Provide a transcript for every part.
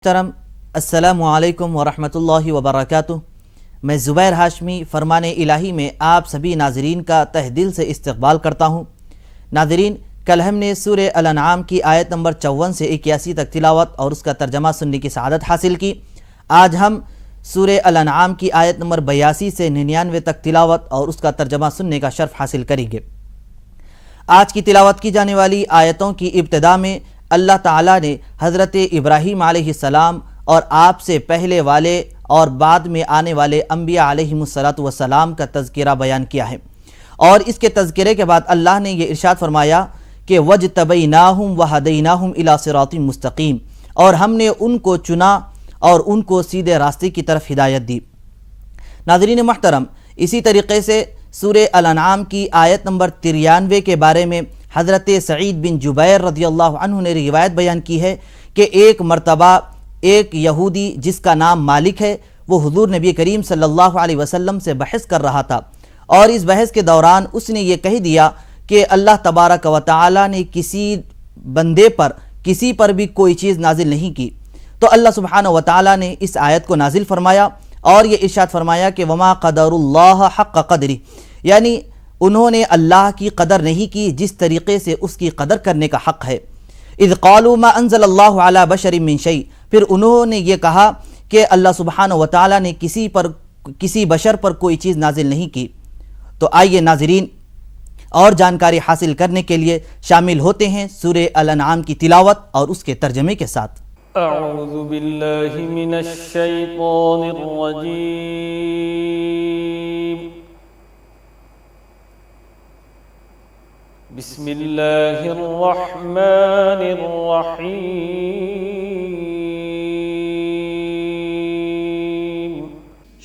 तरम अस्सलामु अलैकुम वरहमतुल्लाहि वबरकातुह। मैं ज़ुबैर हाशमी फरमान ए इलाही में आप सभी नाज़रीन का तह दिल से इस्तक़बाल करता हूँ। नाज़रीन, कल हमने सूरह-ए-अनम की आयत नंबर 54 से 81 तक तिलावत और उसका तर्जमा सुनने की सआदत हासिल की। आज हम सूरह-ए-अनम की आयत नंबर 82 से 99 तक तिलावत और उसका तर्जमा सुनने का शर्फ हासिल करेंगे। आज की तिलावत की जाने वाली आयतों की इब्तिदा में अल्लाह ताला ने हज़रत इब्राहीम अलैहिस्सलाम और आपसे पहले वाले और बाद में आने वाले अम्बिया अलैहिमुस्सलातु वस्सलाम का तज़किरा बयान किया है। और इसके तज़किरे के बाद अल्लाह ने यह इरशाद फरमाया कि वजतबैनाहुम वहदैनाहुम इला सिरातिम मुस्तकीम, और हमने उनको चुना और उनको सीधे रास्ते की तरफ हिदायत दी। नाज़रीन मोहतरम, इसी तरीक़े से सूरह-ए-अनम की आयत नंबर 93 के बारे में हज़रत सईद बिन जुबैर रज़ियल्लाहु अन्हु ने रिवायत बयान की है कि एक मरतबा एक यहूदी जिसका नाम मालिक है, वो हुज़ूर नबी करीम सल्लल्लाहु अलैहि वसल्लम से बहस कर रहा था, और इस बहस के दौरान उसने ये कह दिया कि अल्लाह तबारक व तआला ने किसी बंदे पर किसी पर भी कोई चीज़ नाजिल नहीं की। तो अल्लाह सुब्हानहु व तआला ने इस आयत को नाजिल फरमाया और ये इरशाद फरमाया कि वमा क़दरुल्लाह हक़्क़ क़द्रिही, यानी उन्होंने अल्लाह की कदर नहीं की जिस तरीक़े से उसकी कदर करने का हक़ है। इज़ क़ालू मा अंज़लल्लाहु अला बशरिन मिन शै, फिर उन्होंने ये कहा कि अल्लाह सुब्हानहु व तआला ने किसी बशर पर कोई चीज़ नाजिल नहीं की। तो आइए नाज़रीन, और जानकारी हासिल करने के लिए शामिल होते हैं सूरह-ए-अनम की तिलावत और उसके तर्जमे के साथ। अऊज़ु बिल्लाहि मिनश शैतानिर रजीम। बिस्मिल्लाहिर रहमानिर रहीम।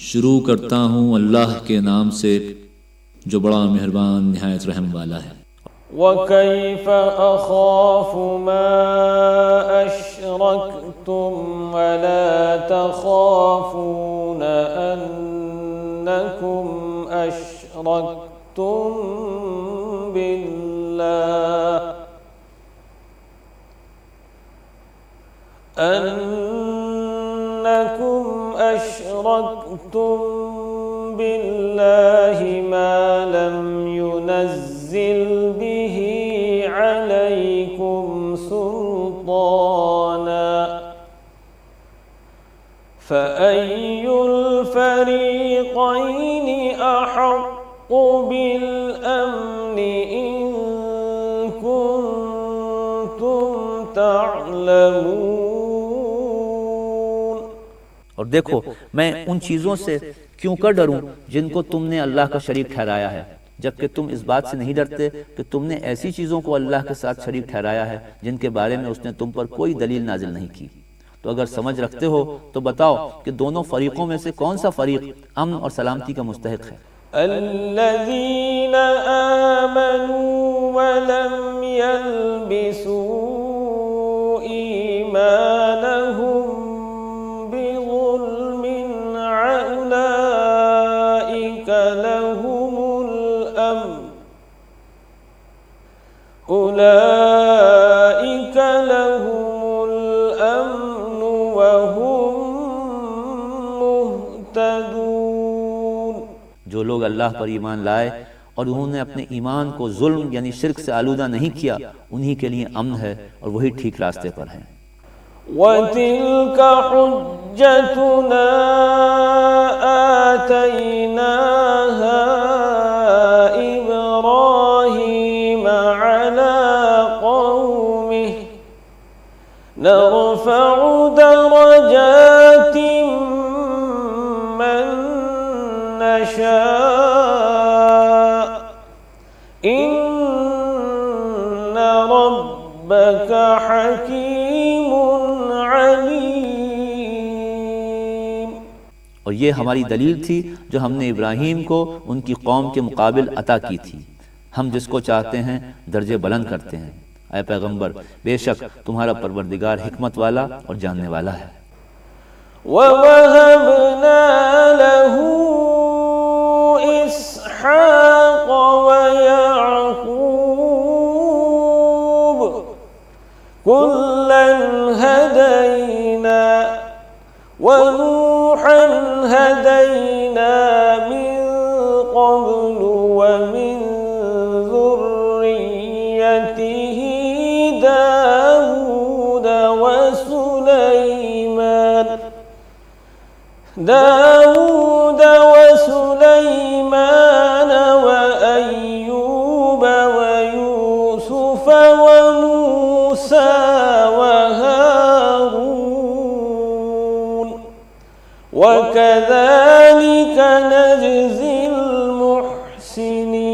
शुरू करता हूँ अल्लाह के नाम से जो बड़ा मेहरबान निहायत रहम वाला है। वकैफ़ अख़ाफ़ु मा अशरकतुम वला तख़ाफ़ून अन्नकुम अशरकतुम बिल्लाहि मा लम युनज़्ज़िल बिही अलैकुम सुल्ताना फ़अय्युल फ़रीक़ैनि अहक़्क़ु बिल अम्नि इन कुन्तुम तअलमून। और देखो, मैं उन चीज़ों से क्यों कर डरूं जिनको तुमने अल्लाह का शरीक ठहराया है, जबकि तुम इस बात से नहीं डरते कि तुमने ऐसी चीज़ों को अल्लाह के साथ शरीक ठहराया है जिनके बारे में उसने तुम पर कोई दलील नाजिल नहीं की। तो अगर समझ रखते हो तो बताओ कि दोनों फरीक़ों में से कौन सा फरीक अमन और सलामती का मुस्तहिक है। अल्लज़ीना आमनू वलम यल्बिसू ईमानहुम बिज़ुल्मिन उलाइका लहुमुल अम्न व हुम मुहतदून। जो लोग अल्लाह पर ईमान लाए और उन्होंने अपने ईमान को जुल्म यानी शिर्क से आलूदा नहीं किया, उन्हीं के लिए अमन है और वही ठीक रास्ते पर हैं। वतिल्का हुज्जतुना आतैनाहा इब्राहीम अला कौमिहि नरफ़उ दरजातिम मन नशा इन्न रब्बक हकीमुन अलीम। और ये हमारी दलील थी जो हमने इब्राहीम को उनकी कौम के मुकाबिल अता की थी। हम जिसको चाहते हैं दर्जे बुलंद करते हैं। ऐ पैगंबर, बेशक तुम्हारा परवरदिगार हिकमत वाला और जानने वाला है। ववहबना लहू इसहाक़ व याक़ूब कुल्लन हदैना वनूहन हदैना मिन क़ब्लु वमिन ज़ुर्रिय्यतिही दाऊद वसुलैमान वअय्यूब वयूसुफ वमूसा वहारून वकज़ालिक नजज़िल मुहसिनीन।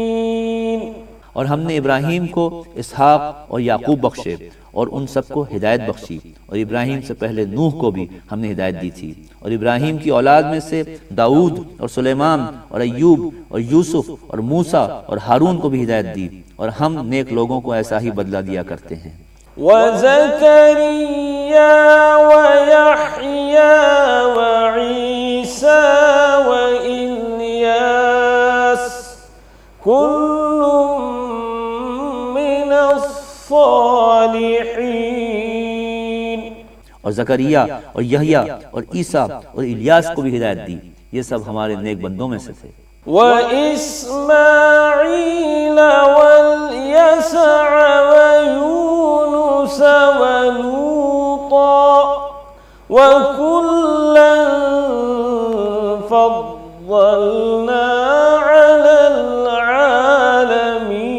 और हमने इब्राहीम को इसहाक और याकूब बख्शे और उन सबको हिदायत बख्शी, और इब्राहीम से पहले नूह को भी हमने हिदायत दी थी, और इब्राहीम की औलाद में से दाऊद और सुलेमान और अय्यूब और यूसुफ और मूसा और हारून को भी हिदायत दी, और हम नेक लोगों को ऐसा ही बदला दिया करते हैं। वज़करिया वयहया वईसा वइल्यास कुल्लुम मिनस्सालिहीन। और ज़करिया और यहया और ईसा और इलियास को भी हिदायत दी, ये सब हमारे नेक बंदों में से थे। वइस्माईल वल्यसअ वयूनुस वलूता वकुल्लन फद्दलना अलल आलमीन।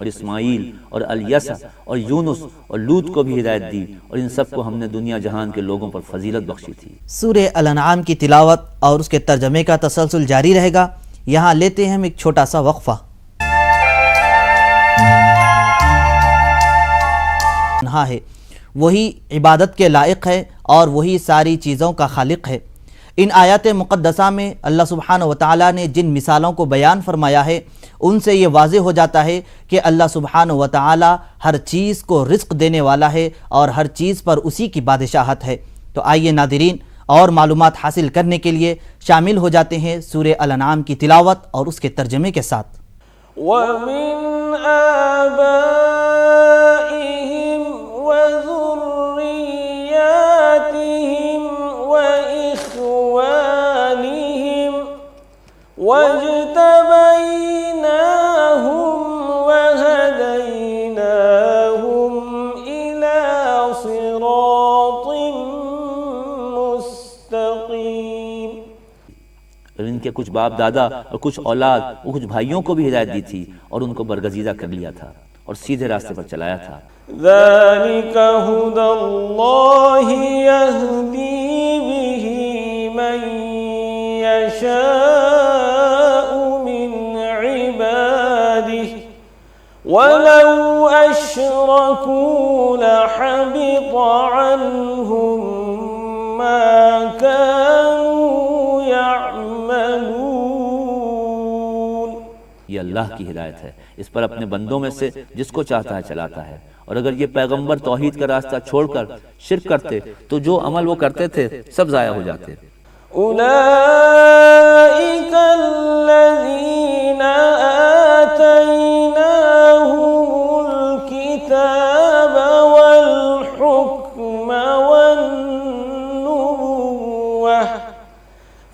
और इस्माईल और अलियसा और यूनुस और लूत को भी हिदायत दी, और इन सब को हमने दुनिया जहान के लोगों पर फजीलत बख्शी थी। सूरह-ए-अनआम की तिलावत और उसके तर्जमे का तसलसल जारी रहेगा। यहाँ लेते हैं हम एक छोटा सा वक्फा। है वही इबादत के लायक है और वही सारी चीज़ों का खालिक है। इन आयत मुक़द्दसा में अल्लाह सुब्हानहु व तआला ने जिन मिसालों को बयान फरमाया है, उनसे ये वाज़े हो जाता है कि अल्लाह सुब्हानहु व तआला हर चीज़ को रिज़्क़ देने वाला है और हर चीज़ पर उसी की बादशाहत है। तो आइए नादिरीन, और मालूमात हासिल करने के लिए शामिल हो जाते हैं सूरह-अल-अनआम की तिलावत और उसके तर्जमे के साथ। वमिन आबाइहिम वज़ुर्रिय्यातिहिम वइख्वानिहिम वज्तबैनाहुम वहदैनाहुम इला सिरातिम मुस्तक़ीम। और इनके कुछ बाप दादा और कुछ औलाद और कुछ भाइयों को भी हिदायत दी थी, और उनको बरगजीदा कर लिया था और सीधे रास्ते पर चलाया था। ज़ालिक हुदल्लाहि यहदी बिही मन यशाउ मिन इबादिहि वलौ अशरकू लहबित अन्हुम मा कानू यअमलून। ये अल्लाह की हिदायत है, इस पर अपने बंदों में से जिसको चाहता है चलाता है। और अगर ये पैगंबर तौहीद का रास्ता छोड़कर शिर्क करते तो जो अमल वो करते थे सब जाया हो जाते। उलाइका अल्लज़ीना आतैनाहुमुल किताब वल हुक्म वन नुबुव्वह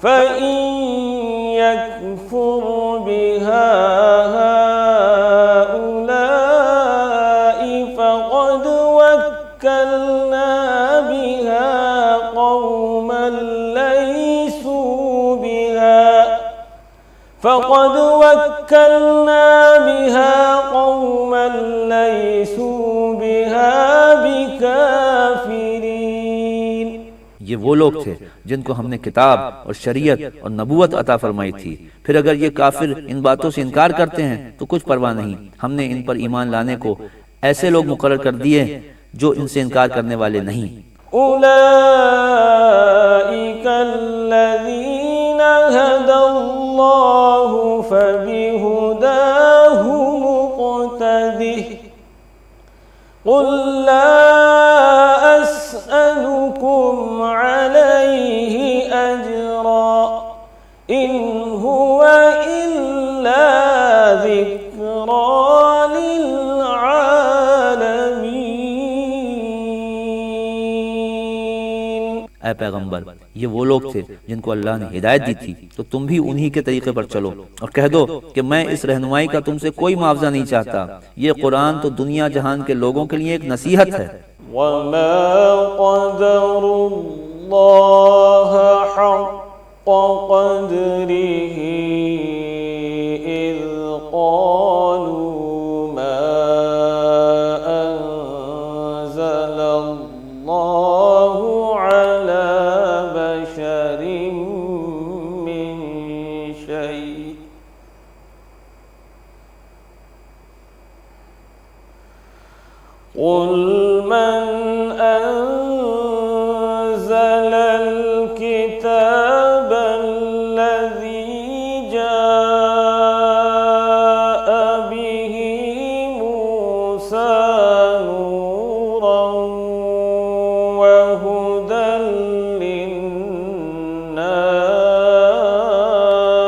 फ़इन यकफुर बिहा हाउलाइ फ़क़द वक्कलना बिहा क़ौमन लैसू बिहा फ़क़द वक्कलना बिहा क़ौमन लैसू बिहा बिकाफ़िरीन। ये वो लोग थे जिनको हमने किताब और शरीयत और नबूवत अता फरमाई थी। फिर अगर ये काफिर इन बातों से इनकार करते हैं तो कुछ परवाह नहीं, हमने इन पर ईमान लाने को ऐसे लोग मुकर्रर कर दिए जो इनसे इनकार करने वाले नहीं। उलाइका अल्लज़ीना हदल्लाहु फबिहुदाहु मुक़्तदिह क़ुल ला अस्अलुकुम अलैहि अजरा इन हुवा इल्ला ज़िक्रा लिल आलमीन। ऐ पैगंबर, ये वो लोग थे जिनको अल्लाह ने हिदायत दी थी, तो तुम भी उन्हीं के तरीके पर चलो और कह दो कि मैं इस रहनुमाई का तुमसे कोई मुआवजा नहीं चाहता। ये कुरान तो दुनिया जहान के लोगों के लिए एक नसीहत है। वमा क़दरुल्लाह हक़्क़ क़द्रिही इज़ क़ालू मा अंज़लल्लाहु अला बशरिन मिन शै। क़ुल मन अंज़लल किताब अल्लज़ी जाअ बिही मूसा नूरन व हुदन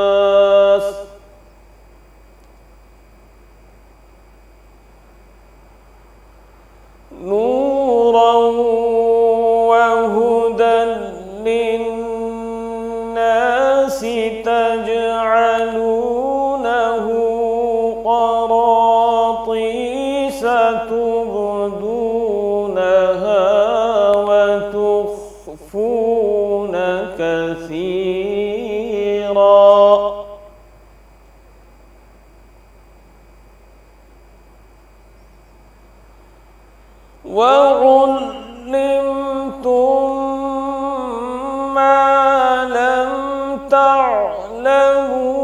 लिन्नास नूरन व हुदन लिन्नास तजअलूनहु क़रातीस तुबदूनहा व तुख़्फ़ून कसीरा وَعُلِّمْتُم مَّا لَمْ تَعْلَمُوا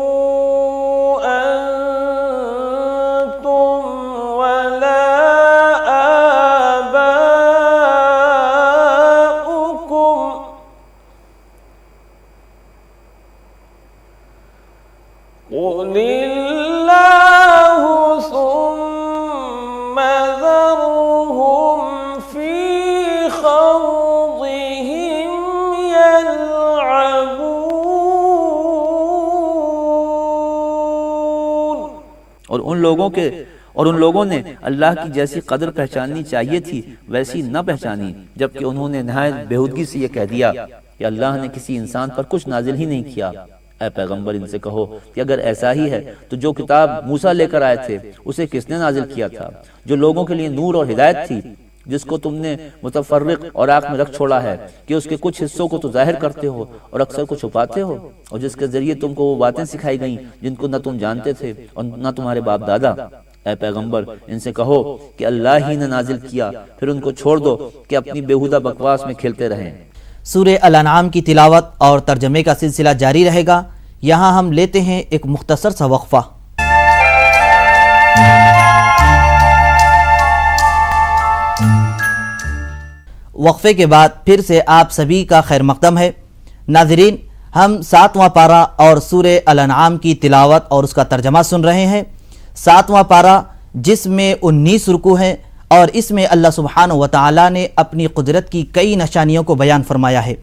أَنتُمْ وَلَا آبَاؤُكُمْ قُلِ اللَّهُ ثُمَّ ذَرْهُمْ فِي خَوْضِهِمْ يَلْعَبُونَ। और उन लोगों ने अल्लाह की जैसी कदर पहचाननी चाहिए थी वैसी न पहचानी, जबकि उन्होंने नहायत बेहूदगी से यह कह दिया कि अल्लाह ने किसी इंसान पर कुछ नाजिल ही नहीं किया। ऐ पैगंबर, इनसे कहो कि अगर ऐसा ही है तो जो किताब मूसा लेकर आए थे उसे किसने नाजिल किया था, जो लोगों के लिए नूर और हिदायत थी, जिसको तुमने मुतफर्रिक और आँख में रख छोड़ा है कि उसके कुछ हिस्सों को तो जाहिर करते हो और अक्सर को छुपाते हो, और जिसके जरिए तुमको वो बातें सिखाई गईं जिनको न तुम जानते थे और न तुम्हारे बाप दादा। ऐ पैगंबर, इनसे कहो कि अल्लाह ही ने नाजिल किया, फिर उनको छोड़ दो कि अपनी बेहुदा बकवास में खेलते रहें। सूरह-ए-अनाम की तिलावत और तर्जमे का सिलसिला जारी रहेगा। यहाँ हम लेते हैं एक मुख्तसर सा वक्फा। वक्फे के बाद फिर से आप सभी का खैर मकदम है। नाज़रीन, हम 7वां पारा और सूरह-ए-अनाम की तिलावत और उसका तर्जमा सुन रहे हैं। 7वां पारा जिसमें 19 रुकू हैं और इसमें अल्लाह सुब्हानहू व तआला ने अपनी कुदरत की कई निशानियों को बयान फरमाया है,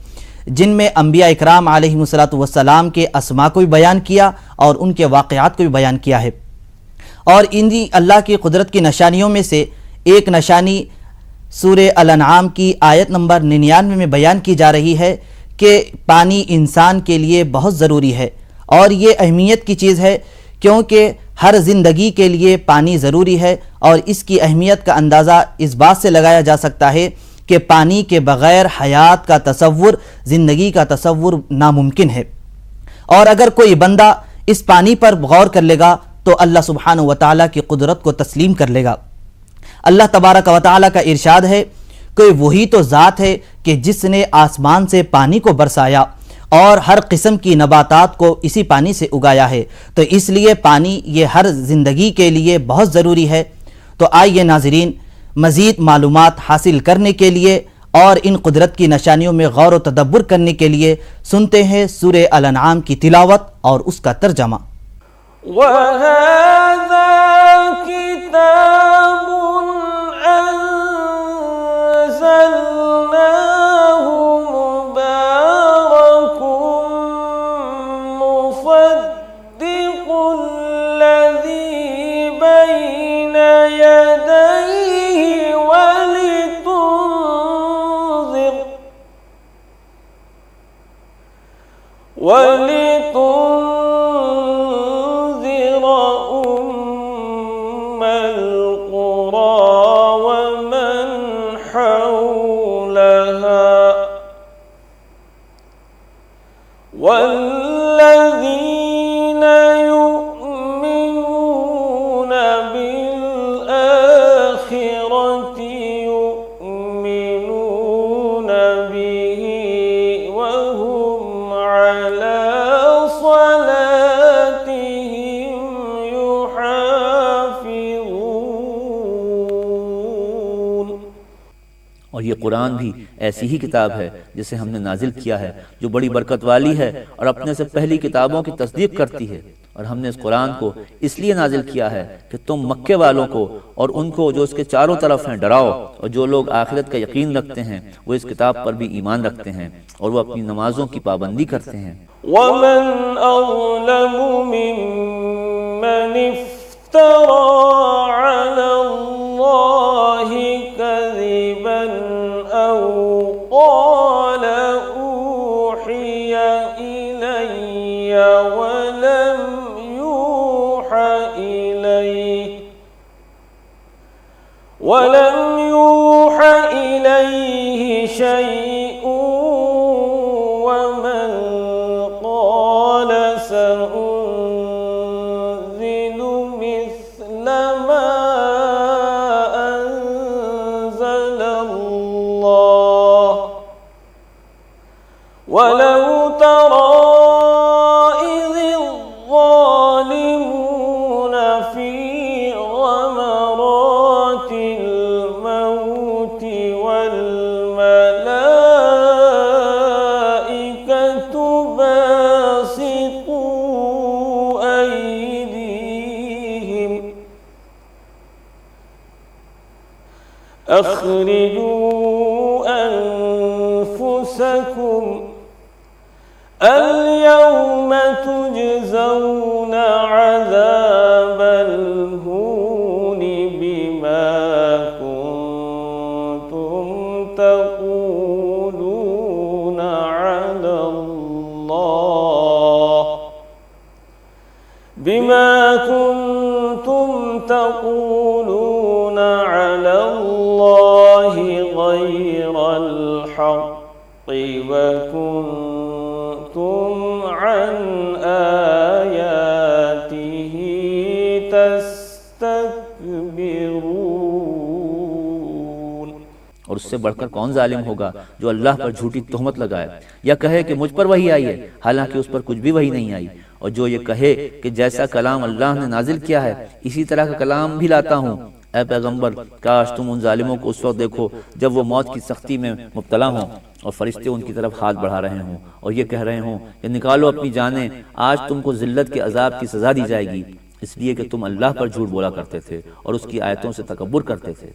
जिनमें अंबिया इकराम अलैहिमुस्सलातु वस्सलाम के अस्मा को भी बयान किया और उनके वाक़यात को भी बयान किया है। और इन्हीं अल्लाह की कुदरत की निशानियों में से एक निशानी सूरह-ए-अनाम की आयत नंबर 99 में बयान की जा रही है कि पानी इंसान के लिए बहुत ज़रूरी है। और ये अहमियत की चीज़ है क्योंकि हर ज़िंदगी के लिए पानी ज़रूरी है, और इसकी अहमियत का अंदाज़ा इस बात से लगाया जा सकता है कि पानी के बग़ैर हयात का तसव्वुर, ज़िंदगी का तसव्वुर नामुमकिन है। और अगर कोई बंदा इस पानी पर गौर कर लेगा तो अल्लाह सुब्हानहू व तआला की कुदरत को तस्लीम कर लेगा। अल्लाह तबारक व तआला का इरशाद है कि वही तो ज़ात है कि जिसने आसमान से पानी को बरसाया और हर किस्म की नबातात को इसी पानी से उगाया है। तो इसलिए पानी ये हर ज़िंदगी के लिए बहुत ज़रूरी है। तो आइए नाज़रीन, मज़ीद मालूमात हासिल करने के लिए और इन कुदरत की निशानियों में गौर व तदब्बुर करने के लिए सुनते हैं सूरह-ए-अनाम की तिलावत और उसका तर्जमा। वहाज़ा किताबुन अंज़लनाहु मुबारकुम मुसद्दिक़ुल लज़ी बैन यदैहि वलितुंज़िर वलितुन्ज़िर उम्मल क़ुरा वमन हौलहा वल्लज़ीन युमिनून बिल-आखिरति युमिनून बिही वहुम अला सलातिहिम युहाफ़िज़ून। और ये कुरान भी ऐसी ही किताब है जिसे हमने नाजिल किया है, जो बड़ी बरकत वाली है और अपने से पहली किताबों की तस्दीक करती है। और हमने इस कुरान को इसलिए नाजिल किया है कि तुम मक्के वालों को और उनको जो इसके चारों तरफ हैं डराओ, और जो लोग आखिरत का यकीन रखते हैं वो इस किताब पर भी ईमान रखते हैं और वो अपनी नमाजों की पाबंदी करते हैं। वमन अज़लमु मिम्मन इफ्तरा अलल्लाहि कज़िबन औ क़ाल ऊहिय इलैय वलम यूह इलैहि शै'उन वमन क़ाल सउन्ज़िलु मिस्ल मा अंज़लल्लाह वलौ तरा इज़-ज़ालिमून फ़ी ग़मरातिल मौति वल्मलाइकतु बासितू अयदीहिम अख़रिजू अनफुसकुम अल-यौम तुजज़ौन अज़ाबल हूनि बिमा कुन्तुम तक़ूलून अलल्लाह बिमा कुन्तुम तक़ूलून अलल्लाहि गैरल हक़्क़ि व कुन्तुम अन आयातिही तस्तकबिरून। और उससे बढ़कर कौन जालिम होगा जो अल्लाह पर झूठी तोहमत लगाए या कहे कि मुझ पर वही आई है, हालांकि उस पर कुछ भी वही नहीं आई। और जो ये कहे कि जैसा कलाम अल्लाह ने नाजिल किया है इसी तरह का कलाम भी लाता हूँ। ऐ पैगंबर, काश तुम उन जालिमों को उस वक्त देखो जब वो मौत की सख्ती में मुब्तला हों और फरिश्ते उनकी तरफ हाथ बढ़ा रहे हों और ये कह रहे हों कि निकालो अपनी जानें, आज तुमको जिल्लत के अजाब की सजा दी जाएगी, इसलिए कि तुम अल्लाह पर झूठ बोला करते थे और उसकी आयतों से तकब्बुर करते थे।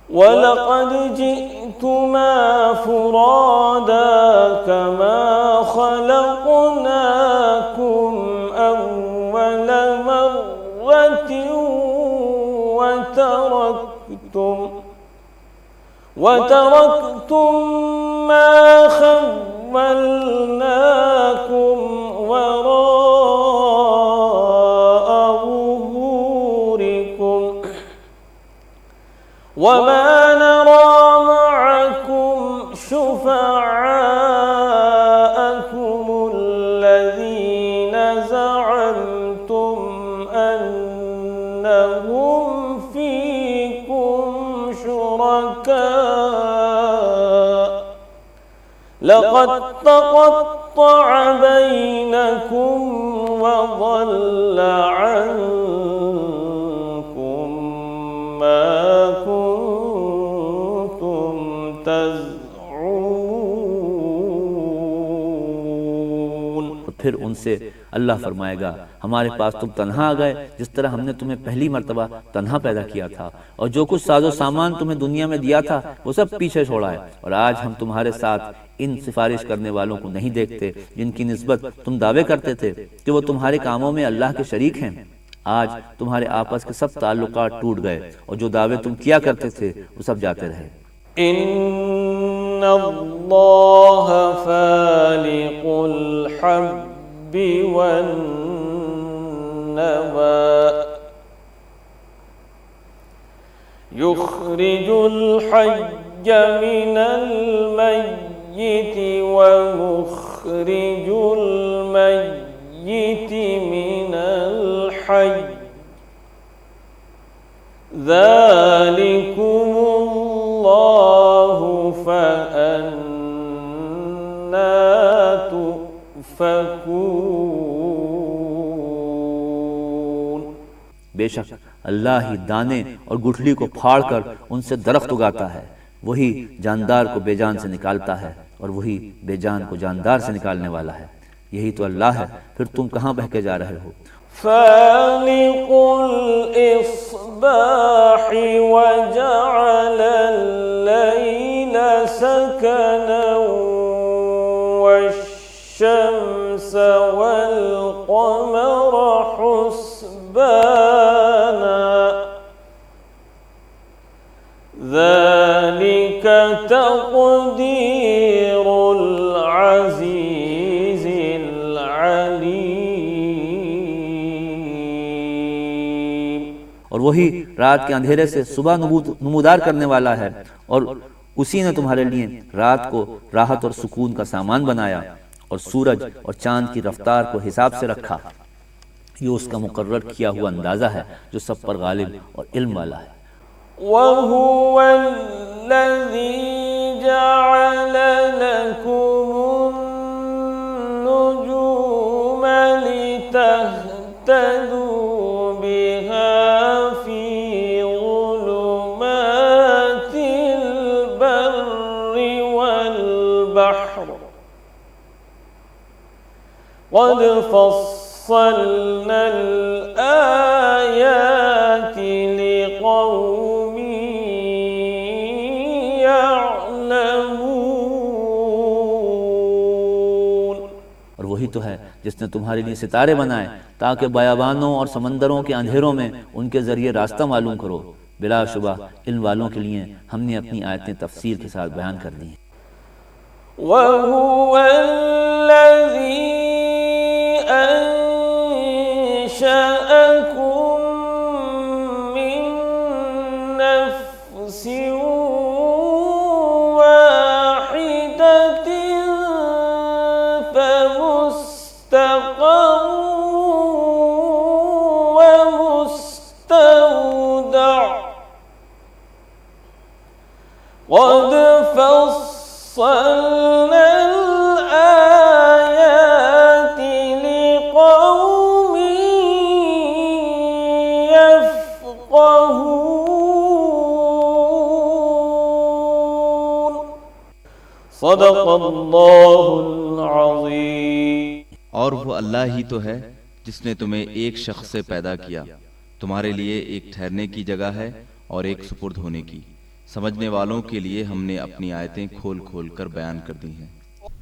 वलक़द जि'तुमा फुरादा कमा ख़लक़नाकुम अव्वल मर्रतिन वतरक्तुम मा खव्वलनाकुम वरा'a ज़ुहूरिकुम वमा नरा मअकुम शुफ़अअकुमुल्लज़ीना ज़अमतुम अन्नहुम फ़ीकुम शुरका लक़द तक़त्तअ बैनकुम वज़ल्ल अन्कुम मा कुन्तुम तज़अमून। फिर उनसे अल्लाह फरमाएगा, हमारे पास तुम तन्हा आ गए जिस तरह हमने तुम्हें पहली मर्तबा तन्हा पैदा किया था, और जो कुछ साजो सामान तुम्हें दुनिया में दिया था वो सब पीछे छोड़ा है। और आज हम तुम्हारे साथ इन सिफारिश करने वालों को नहीं देखते जिनकी निस्बत तुम दावे करते थे कि वो तुम्हारे कामों में अल्लाह के शरीक हैं। आज तुम्हारे आपस के सब ताल्लुकात टूट गए और जो दावे तुम किया करते थे वो सब जाते रहे। अल्लाह फालिकुल हब्बि वन्नवा युखरिजुल हय्य मिनल मय्यिति व मुखरिजुल मय्यिति मिनल हय्य ज़ालिकुमुल्लाहु फ़अन्ना तुफ़कून। बेशक अल्लाह ही दाने और गुठली को फाड़कर उनसे दरख्त उगाता है, वही जानदार को बेजान से निकालता है और वही बेजान को जानदार से निकालने वाला है। यही तो अल्लाह है, फिर तुम कहाँ बहके जा रहे हो। फालिकुल इस्बाहि व जअलल लैल सकनन वश्शम्स वल क़मर हुस्बाना ज़ालिक तक़दीरुल अज़ीज़िल अलीम। और वही रात के अंधेरे से सुबह नमूदार करने वाला है, और उसी ने तुम्हारे लिए रात को राहत और सुकून का सामान बनाया और सूरज और चांद की रफ्तार को हिसाब से रखा। ये उसका मुकर्रर किया हुआ अंदाजा है जो सब पर गालिब और इल्म वाला है। वहुवल्लज़ी जअल लकुमुन्नुजूम लितहतदू बिहा फी ज़ुलुमातिल बर्रि वल बहर क़द फस्सलनल आयाति लिक़ौमिन यअलमून। और वही तो है जिसने तुम्हारे लिए सितारे बनाए ताकि बयाबानों और समंदरों के अंधेरों में उनके जरिए रास्ता मालूम करो। बिलाशुबा इन वालों के लिए हमने अपनी आयतें तफसील के साथ बयान कर दी हैं। वहुवल्लज़ी अंशअकुम मिन नफ्सिन वाहिदतिन फमुस्तक़र्रुन व मुस्तौदअ क़द फस्सलनल आयाति लिक़ौमिन यफ़क़हून। सदक़ल्लाहुल अज़ीम। और वो अल्लाह ही तो है जिसने तुम्हें एक शख्स से पैदा किया, तुम्हारे लिए एक ठहरने की जगह है और एक सुपुर्द होने की। समझने वालों के लिए हमने अपनी आयतें खोल खोल कर बयान कर दी हैं।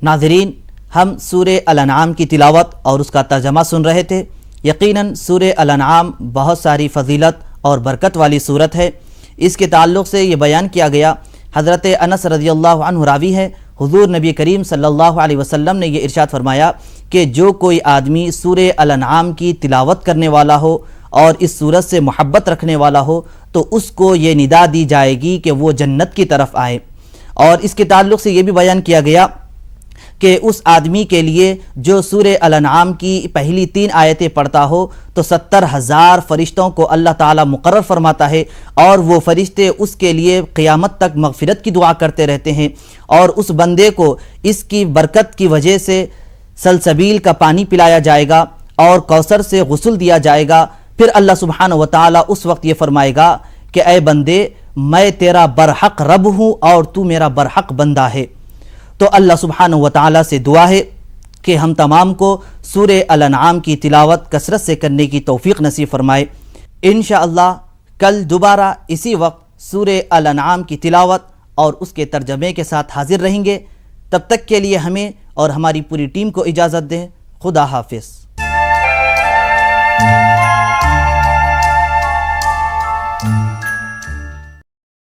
नाज़रीन, हम सूरह-ए-अनाम की तिलावत और उसका तर्जमा सुन रहे थे। यकीनन सूरह-ए-अनाम बहुत सारी फजीलत और बरकत वाली सूरत है। इसके ताल्लुक़ से ये बयान किया गया, हज़रत अनस रज़ियल्लाहु अन्हु रावी है, हुज़ूर नबी करीम सल्लल्लाहु अलैहि वसल्लम ने ये इरशाद फरमाया कि जो कोई आदमी सूरह-ए-अनाम की तिलावत करने वाला हो और इस सूरत से मोहब्बत रखने वाला हो तो उसको ये निदा दी जाएगी कि वो जन्नत की तरफ आए। और इसके ताल्लुक़ से ये भी बयान किया गया कि उस आदमी के लिए जो सूरह-ए-अनाम की पहली 3 आयतें पढ़ता हो तो 70,000 फ़रिश्तों को अल्लाह ताला मुकर्रर फरमाता है और वो फ़रिश्ते उसके लिए क़यामत तक मग़फ़िरत की दुआ करते रहते हैं। और उस बंदे को इसकी बरकत की वजह से सलसबील का पानी पिलाया जाएगा और कौसर से गुस्ल दिया जाएगा। फिर अल्लाह सुब्हानहु व तआला उस वक्त ये फरमाएगा कि ऐ बंदे, मैं तेरा बरहक रब हूँ और तू मेरा बरहक बंदा है। तो अल्लाह सुब्हानहु व तआला से दुआ है कि हम तमाम को सूरह-ए-अनाम की तिलावत कसरत से करने की तौफीक नसीब फरमाए। इंशाअल्लाह कल दोबारा इसी वक्त सूरह-ए-अनाम की तिलावत और उसके तर्जमे के साथ हाजिर रहेंगे। तब तक के लिए हमें और हमारी पूरी टीम को इजाज़त दें। खुदा हाफिज़।